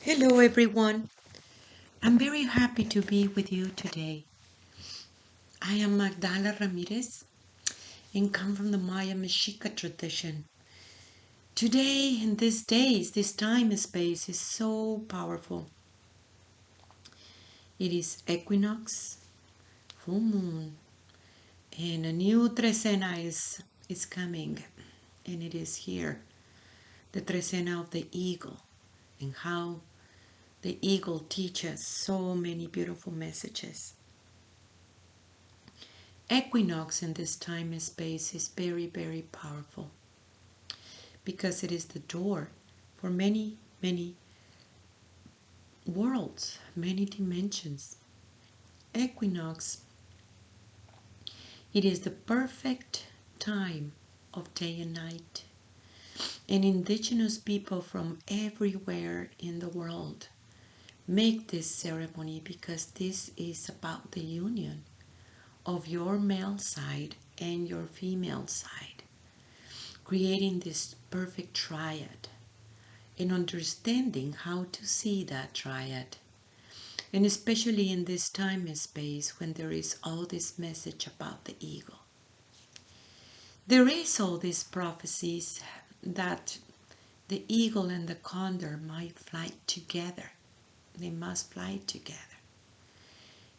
Hello, everyone. I'm very happy to be with you today. I am Magdala Ramirez and come from the Maya Mexica tradition. Today, in these days, this time and space is so powerful. It is equinox, full moon, and a new trecena is coming, and it is here. The trecena of the eagle, and how the eagle teaches so many beautiful messages. Equinox in this time and space is very, very powerful because it is the door for many, many worlds, many dimensions. Equinox, it is the perfect time of day and night. And indigenous people from everywhere in the world make this ceremony because this is about the union of your male side and your female side, creating this perfect triad and understanding how to see that triad. And especially in this time and space when there is all this message about the eagle. There is all these prophecies that the eagle and the condor might fly together. They must fly together.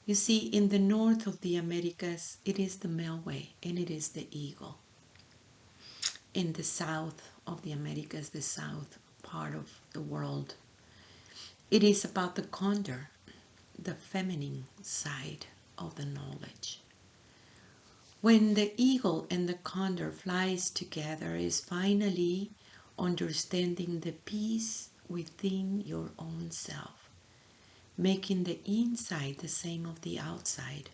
You see, in the north of the Americas, it is the Melway and it is the eagle. In the south of the Americas, the south part of the world, it is about the condor, the feminine side of the knowledge. When the eagle and the condor flies together is finally understanding the peace within your own self, making the inside the same of the outside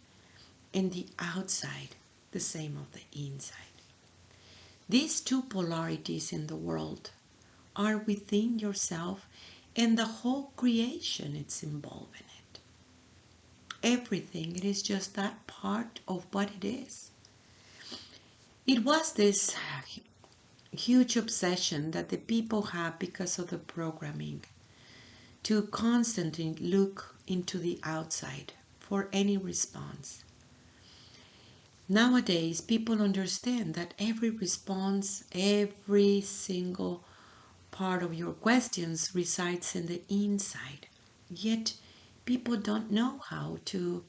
and the outside the same of the inside. These two polarities in the world are within yourself and the whole creation is involved in it. Everything, it is just that part of what it is. It was this huge obsession that the people have because of the programming to constantly look into the outside for any response. Nowadays, people understand that every response, every single part of your questions resides in the inside. Yet, people don't know how to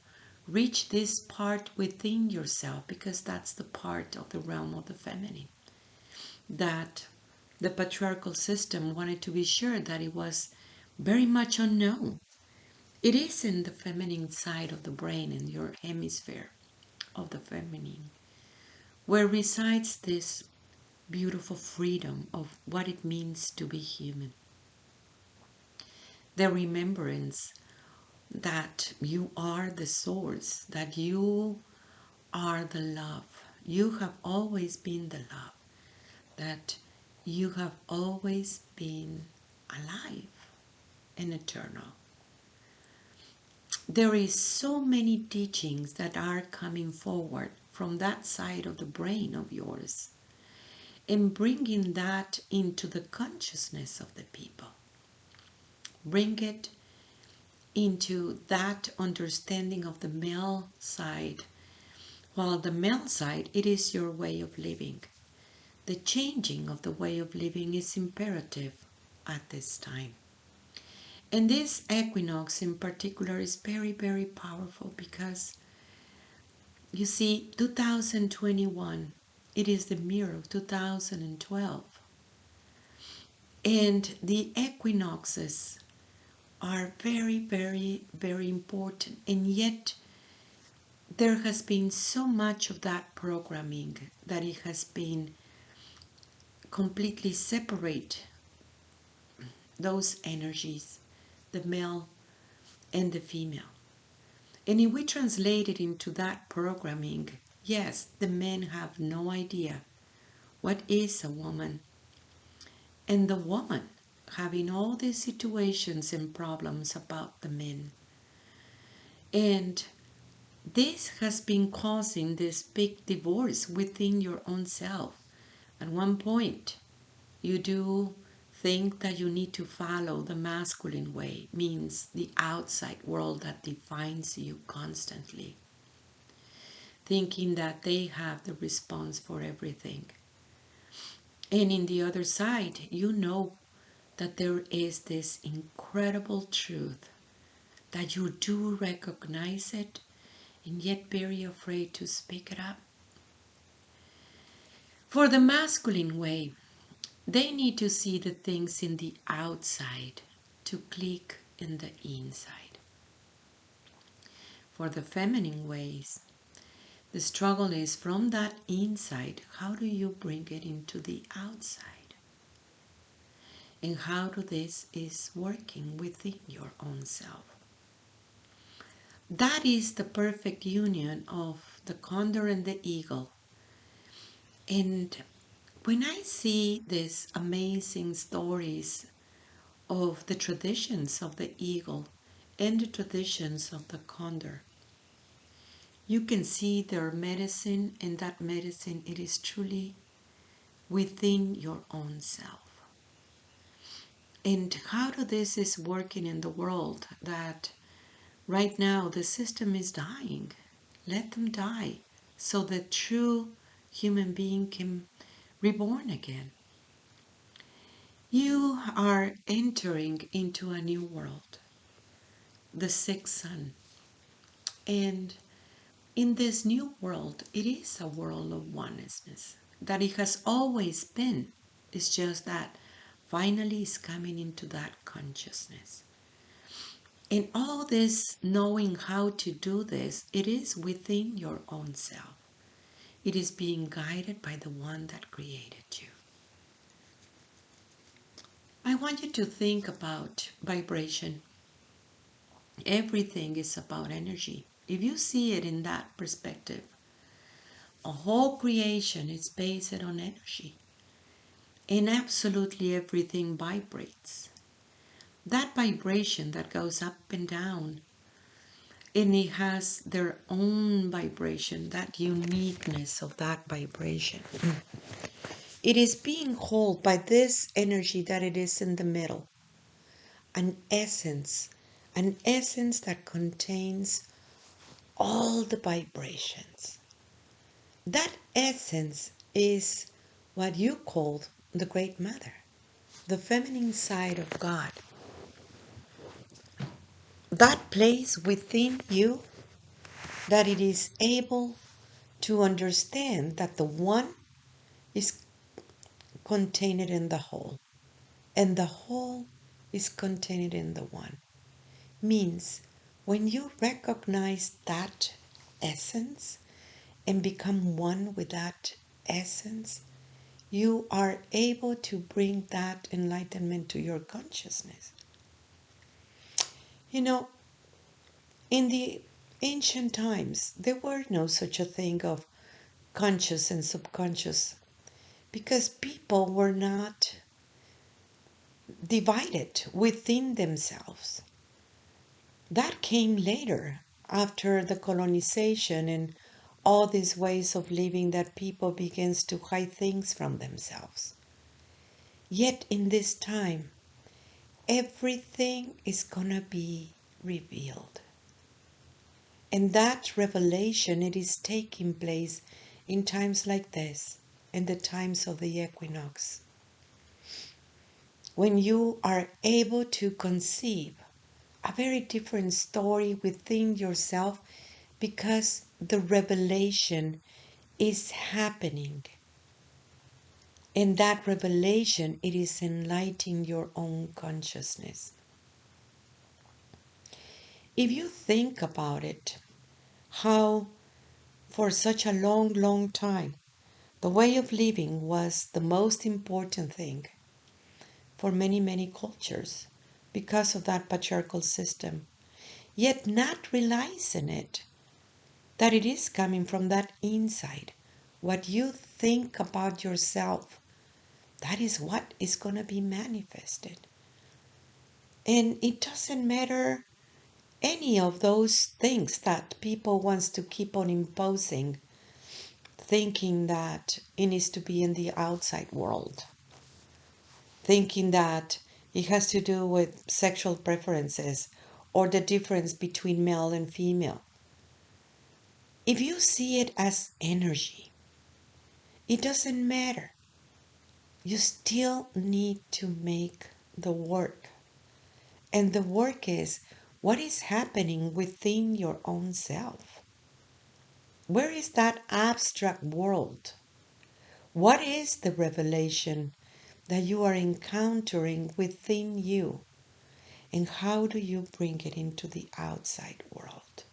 reach this part within yourself because that's the part of the realm of the feminine that the patriarchal system wanted to be sure that it was very much unknown. It is in the feminine side of the brain, in your hemisphere of the feminine, where resides this beautiful freedom of what it means to be human. The remembrance that you are the source, that you are the love. You have always been the love, that you have always been alive and eternal. There is so many teachings that are coming forward from that side of the brain of yours and bringing that into the consciousness of the people. Bring it into that understanding of the male side, while the male side, it is your way of living. The changing of the way of living is imperative at this time. And this equinox in particular is very, very powerful because you see, 2021, it is the mirror of 2012. And the equinoxes are very, very, very important. And yet, there has been so much of that programming that it has been completely separate those energies, the male and the female. And if we translate it into that programming, yes, the men have no idea what is a woman. And the woman having all these situations and problems about the men. And this has been causing this big divorce within your own self. At one point, you do think that you need to follow the masculine way, means the outside world that defines you constantly, thinking that they have the response for everything. And in the other side, you know that there is this incredible truth that you do recognize it and yet very afraid to speak it up. For the masculine way, they need to see the things in the outside to click in the inside. For the feminine ways, the struggle is from that inside, how do you bring it into the outside? And how do this is working within your own self? That is the perfect union of the condor and the eagle. And when I see these amazing stories of the traditions of the eagle and the traditions of the condor, you can see their medicine, and that medicine, it is truly within your own self. And how do this is working in the world, that right now the system is dying. Let them die so the true human being can reborn again. You are entering into a new world, the sixth sun. And in this new world, it is a world of oneness that it has always been. It's just that finally it's coming into that consciousness. And all this knowing how to do this, it is within your own self. It is being guided by the one that created you. I want you to think about vibration. Everything is about energy. If you see it in that perspective, a whole creation is based on energy. And absolutely everything vibrates. That vibration that goes up and down, and it has their own vibration, that uniqueness of that vibration. It is being held by this energy that it is in the middle, an essence that contains all the vibrations. That essence is what you call the Great Mother, the feminine side of God. That place within you that it is able to understand that the one is contained in the whole, and the whole is contained in the one. Means when you recognize that essence and become one with that essence, you are able to bring that enlightenment to your consciousness. You know, in the ancient times, there were no such a thing of conscious and subconscious, because people were not divided within themselves. That came later, after the colonization and all these ways of living, that people begins to hide things from themselves. Yet in this time, everything is gonna be revealed. And that revelation, it is taking place in times like this, in the times of the equinox, when you are able to conceive a very different story within yourself, because the revelation is happening. And that revelation, it is enlightening your own consciousness. If you think about it, how for such a long, long time, the way of living was the most important thing for many, many cultures because of that patriarchal system, yet not realizing it, that it is coming from that inside. What you think about yourself, that is what is going to be manifested. And it doesn't matter any of those things that people wants to keep on imposing, thinking that it needs to be in the outside world. thinking that it has to do with sexual preferences or the difference between male and female. If you see it as energy, it doesn't matter. You still need to make the work. And the work is what is happening within your own self. Where is that abstract world? What is the revelation that you are encountering within you? And how do you bring it into the outside world?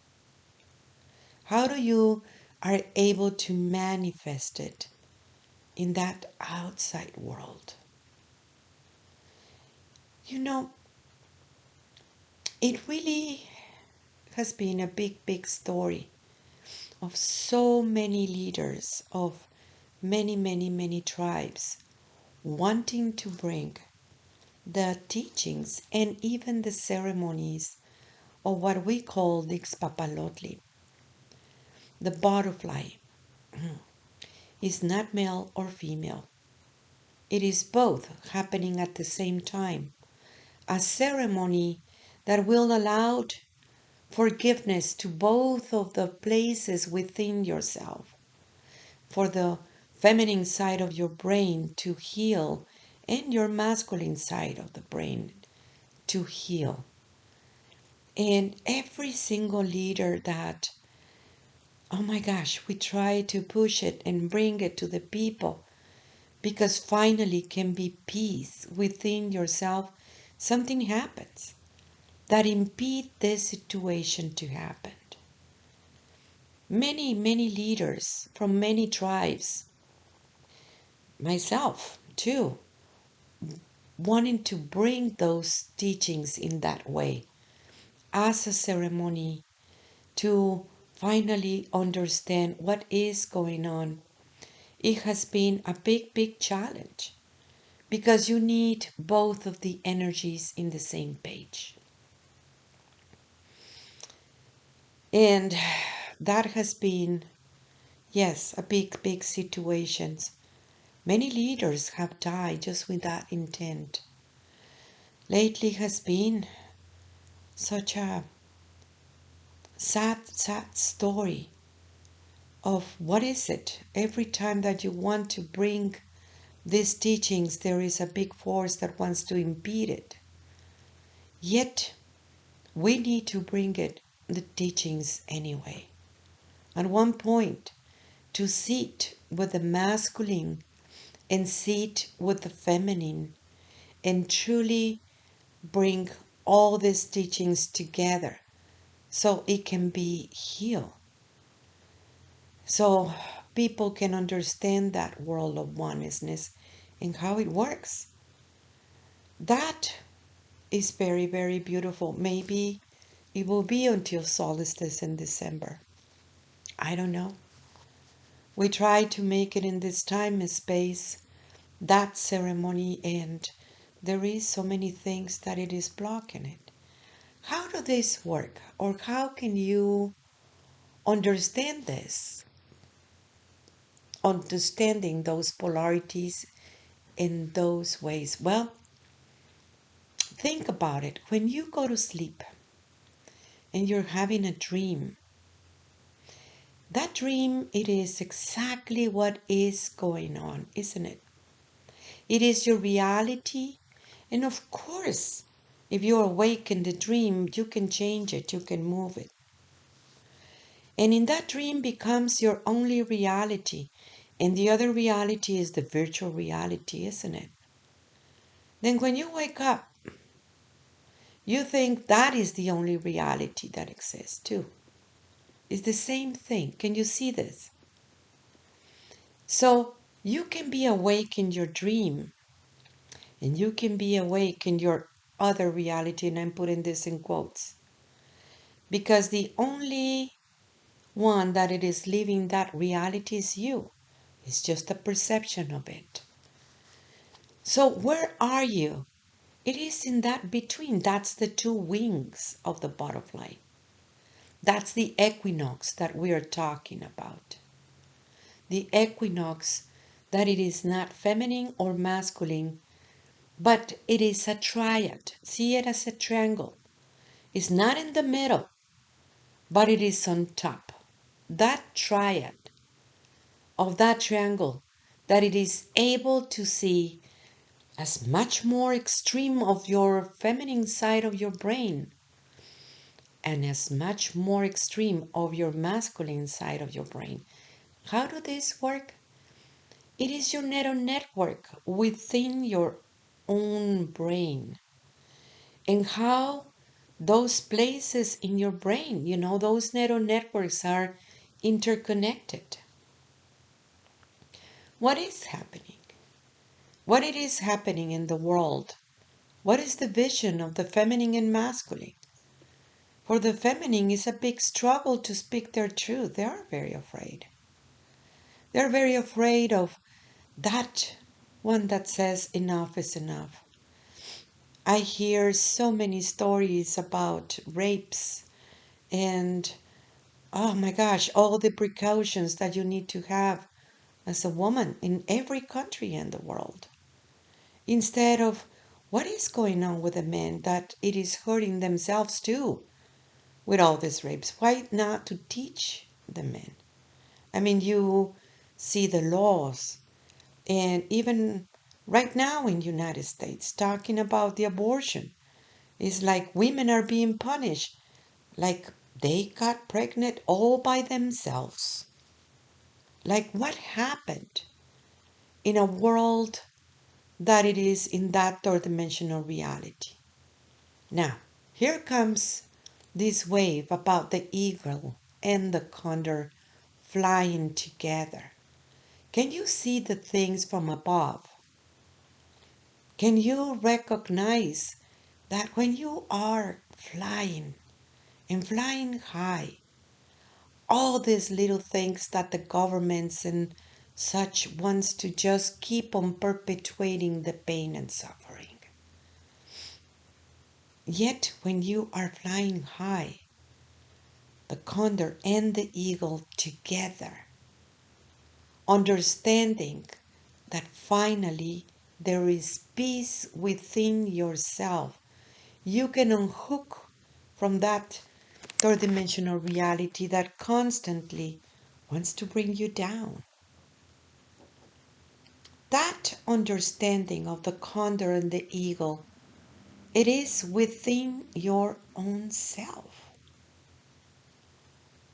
How do you are able to manifest it in that outside world? You know, it really has been a big, big story of so many leaders of many, many, many tribes wanting to bring the teachings and even the ceremonies of what we call the Xpapalotli. The butterfly is not male or female. It is both happening at the same time. A ceremony that will allow forgiveness to both of the places within yourself. For the feminine side of your brain to heal and your masculine side of the brain to heal. And every single leader that, oh my gosh, we try to push it and bring it to the people because finally can be peace within yourself, something happens that impede this situation to happen. Many, many leaders from many tribes, myself too, wanting to bring those teachings in that way as a ceremony to finally understand what is going on. It has been a big, big challenge because you need both of the energies in the same page. And that has been, yes, a big, big situation. Many leaders have died just with that intent. Lately has been such a sad, sad story of what is it? Every time that you want to bring these teachings, there is a big force that wants to impede it. Yet, we need to bring it, the teachings anyway. At one point, to sit with the masculine and sit with the feminine and truly bring all these teachings together so it can be healed. So people can understand that world of oneness and how it works. That is very, very beautiful. Maybe it will be until solstice in December. I don't know. We try to make it in this time and space, that ceremony, and there is so many things that it is blocking it. How do this work? Or how can you understand this? Understanding those polarities in those ways. Well, think about it. When you go to sleep and you're having a dream, that dream, it is exactly what is going on, isn't it? It is your reality. And of course, if you're awake in the dream, you can change it, you can move it. And in that dream becomes your only reality. And the other reality is the virtual reality, isn't it? Then when you wake up, you think that is the only reality that exists too. It's the same thing. Can you see this? So you can be awake in your dream and you can be awake in your other reality, and I'm putting this in quotes. Because the only one that it is living that reality is you. It's just a perception of it. So where are you? It is in that between. That's the two wings of the butterfly. That's the equinox that we are talking about. The equinox that it is not feminine or masculine, but it is a triad. See it as a triangle. It's not in the middle, but it is on top. That triad of that triangle, that it is able to see as much more extreme of your feminine side of your brain and as much more extreme of your masculine side of your brain. How do this work? It is your neural network within your own brain, and how those places in your brain, those neural networks are interconnected. What is happening? What it is happening in the world? What is the vision of the feminine and masculine? For the feminine, it's a big struggle to speak their truth. They are very afraid. They're very afraid of that one that says enough is enough. I hear so many stories about rapes and, oh my gosh, all the precautions that you need to have as a woman in every country in the world. Instead of what is going on with the men, that it is hurting themselves too with all these rapes. Why not to teach the men? I mean, you see the laws, and even right now in United States, talking about the abortion, it's like women are being punished, like they got pregnant all by themselves. Like what happened in a world that it is in that third dimensional reality? Now, here comes this wave about the eagle and the condor flying together. Can you see the things from above? Can you recognize that when you are flying and flying high, all these little things that the governments and such wants to just keep on perpetuating the pain and suffering. Yet when you are flying high, the condor and the eagle together, understanding that finally there is peace within yourself, you can unhook from that third dimensional reality that constantly wants to bring you down. That understanding of the condor and the eagle, it is within your own self.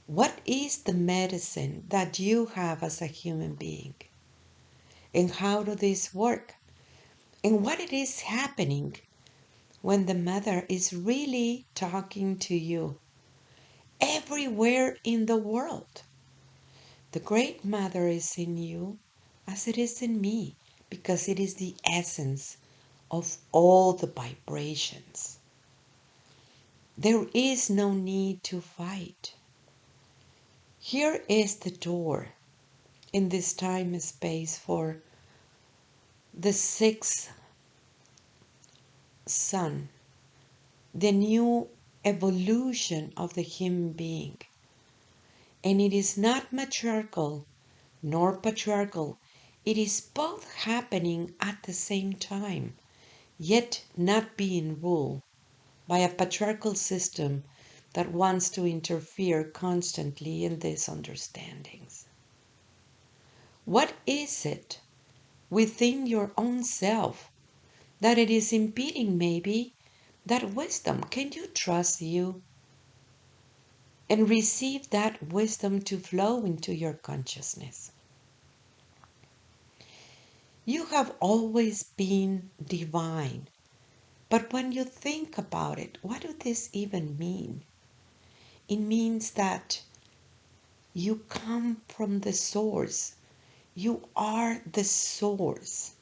What is the medicine that you have as a human being? And how does this work? And what it is happening when the mother is really talking to you everywhere in the world? The great mother is in you as it is in me, because it is the essence of all the vibrations. There is no need to fight. Here is the door in this time and space for the sixth sun, the new evolution of the human being. And it is not matriarchal nor patriarchal. It is both happening at the same time, yet not being ruled by a patriarchal system that wants to interfere constantly in these understandings. What is it within your own self that it is impeding maybe that wisdom? Can you trust you and receive that wisdom to flow into your consciousness? You have always been divine, but when you think about it, what does this even mean? It means that you come from the source. You are the source.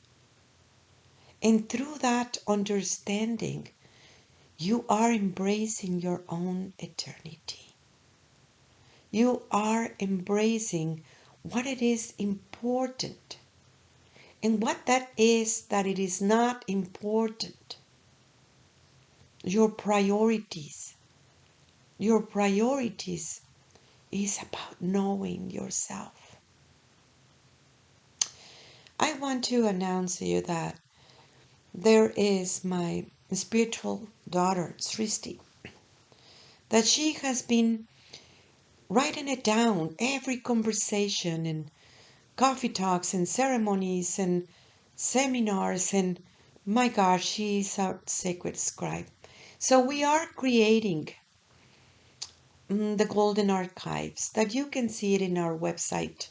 And through that understanding, you are embracing your own eternity. You are embracing what it is important. And what that is, that it is not important. Your priorities. Your priorities is about knowing yourself. I want to announce to you that there is my spiritual daughter, Sristi, that she has been writing it down, every conversation and coffee talks and ceremonies and seminars, and my gosh, she's our sacred scribe. So we are creating the golden archives that you can see it in our website.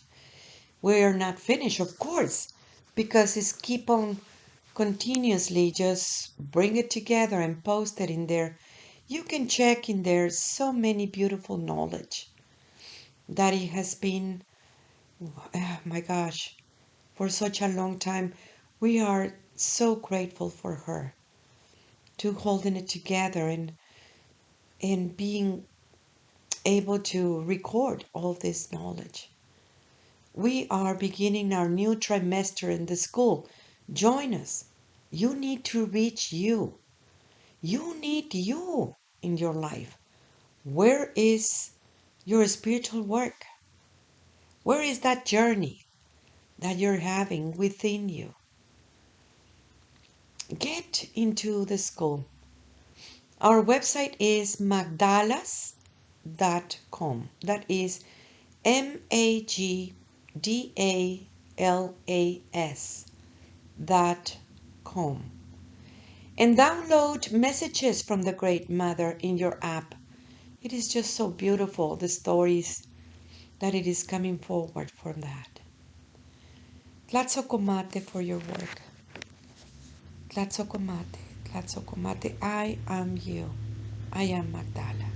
We're not finished, of course, because it's keep on continuously just bring it together and post it in there. You can check in there so many beautiful knowledge that it has been, oh my gosh, for such a long time. We are so grateful for her to holding it together and being able to record all this knowledge. We are beginning our new trimester in the school. Join us. You need to reach you. You need you in your life. Where is your spiritual work? Where is that journey that you're having within you? Get into the school. Our website is magdalas.com. That is Magdalas.com. And download messages from the Great Mother in your app. It is just so beautiful, the stories that it is coming forward from that. Tlatzokomate for your work. Tlatzokomate, Tlatzokomate, I am you. I am Magdala.